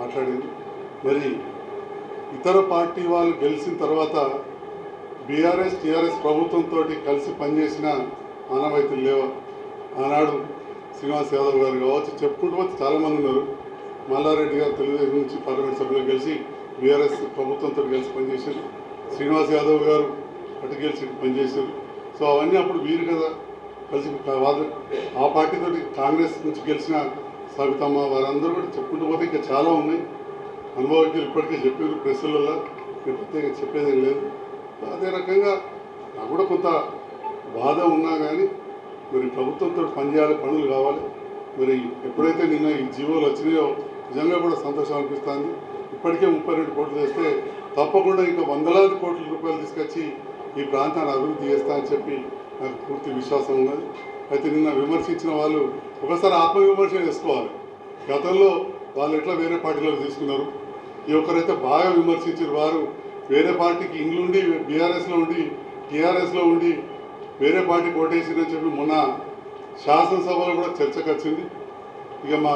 మాట్లాడింది. మరి ఇతర పార్టీ వాళ్ళు గెలిచిన తర్వాత బీఆర్ఎస్ టీఆర్ఎస్ ప్రభుత్వంతో కలిసి పనిచేసిన ఆనవాయితీలు లేవా? ఆనాడు శ్రీనివాస్ యాదవ్ గారు కావచ్చు, చెప్పుకుంటూ పోతే చాలామంది ఉన్నారు. మల్లారెడ్డి గారు తెలుగుదేశం నుంచి పార్లమెంట్ సభ్యులు కలిసి బీఆర్ఎస్ ప్రభుత్వంతో కలిసి పనిచేశారు. శ్రీనివాస్ యాదవ్ గారు అటు గెలిచి పనిచేశారు. సో అవన్నీ అప్పుడు వీరు కదా కలిసి వాళ్ళు ఆ పార్టీతో కాంగ్రెస్ నుంచి గెలిచిన సవితమ్మ వారందరూ కూడా చెప్పుకుంటూ పోతే ఇంకా చాలా ఉన్నాయి. అనుభవజ్ఞులు ఇప్పటికే చెప్పారు ప్రెస్లలో, నేను ప్రత్యేకంగా చెప్పేదేం లేదు. అదే రకంగా నాకు కూడా కొంత బాధ ఉన్నా కానీ మరి ప్రభుత్వంతో పనిచేయాలి, పనులు కావాలి. మరి ఎప్పుడైతే నిన్న ఈ జీవోలు వచ్చినాయో నిజంగా కూడా సంతోషం అనిపిస్తుంది. ఇప్పటికే 32 కోట్లు చేస్తే తప్పకుండా ఇంకా వందలాది కోట్ల రూపాయలు తీసుకొచ్చి ఈ ప్రాంతాన్ని అభివృద్ధి చేస్తా అని చెప్పి నాకు పూర్తి విశ్వాసం ఉన్నది. అయితే నిన్న విమర్శించిన వాళ్ళు ఒకసారి ఆత్మవిమర్శ చేసుకోవాలి. గతంలో వాళ్ళు ఎట్లా వేరే పార్టీలో తీసుకున్నారు, ఈ ఒక్కరైతే బాగా విమర్శించారు. వారు వేరే పార్టీకి ఇండ్లుండి బీఆర్ఎస్లో ఉండి టీఆర్ఎస్లో ఉండి వేరే పార్టీ ఓటేసిందని చెప్పి మొన్న శాసనసభలో కూడా చర్చకు వచ్చింది. ఇక మా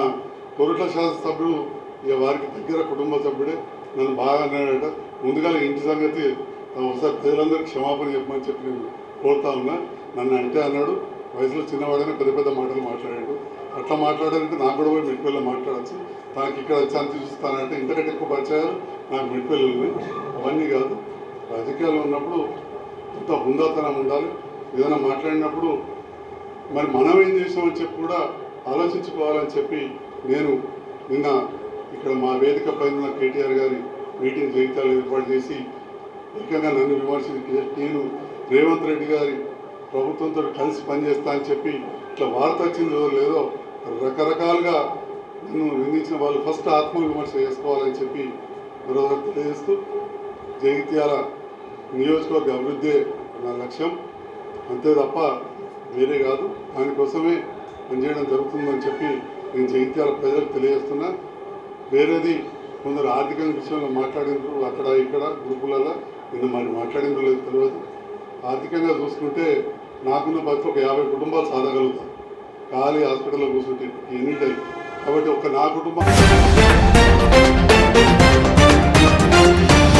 కొరుట్ల శాసనసభ్యుడు ఇక వారికి దగ్గర కుటుంబ సభ్యుడే నన్ను బాగా అన్నాడట. ముందుగా ఇంటి సంగతి ఒకసారి ప్రజలందరికీ క్షమాపణ చెప్పమని చెప్పి నేను కోరుతా ఉన్నా. నన్ను అంటే అన్నాడు, వయసులో చిన్నవాడైనా పెద్ద పెద్ద మాటలు మాట్లాడాడు. అట్లా మాట్లాడాలంటే నాకు కూడా పోయి మెట్టిపల్లిలో మాట్లాడచ్చు. తనకి ఇక్కడ వచ్చి అంత చూస్తానంటే ఇంతకంటే ఎక్కువ పరిచయాలు నాకు మెట్టిపల్లి ఉన్నాయి. అవన్నీ కాదు, రాజకీయాల్లో ఉన్నప్పుడు ఇంత హుందాతనం ఉండాలి. ఏదైనా మాట్లాడినప్పుడు మరి మనం ఏం చేసామని చెప్పి కూడా ఆలోచించుకోవాలని చెప్పి నేను నిన్న ఇక్కడ మా వేదిక పైన ఉన్న కేటీఆర్ గారి మీటింగ్ జగిత్యాలు ఏర్పాటు చేసి ఏకంగా నన్ను విమర్శించి నేను రేవంత్ రెడ్డి గారి ప్రభుత్వంతో కలిసి పనిచేస్తా అని చెప్పి ఇట్లా వార్త వచ్చిందో లేదో రకరకాలుగా నన్ను నిందించిన వాళ్ళు ఫస్ట్ ఆత్మవిమర్శ చేసుకోవాలని చెప్పి మరోసారి తెలియజేస్తూ జగిత్యాల నియోజకవర్గ అభివృద్ధే నా లక్ష్యం, అంతే తప్ప వేరే కాదు. దానికోసమే పనిచేయడం జరుగుతుందని చెప్పి నేను జగిత్యాల ప్రజలకు తెలియజేస్తున్నా. వేరేది కొందరు ఆర్థిక విషయంలో మాట్లాడినారు అక్కడ ఇక్కడ గ్రూపులలో, నిన్న మరి మాట్లాడిందో లేదు తెలియదు. ఆర్థికంగా చూసుకుంటే నాకున్న బతుకు ఒక 50 కుటుంబాలు సాధగలుగుతాం ఖాళీ హాస్పిటల్లో కూర్చుంటే ఎనీ టైం. కాబట్టి ఒక నా కుటుంబం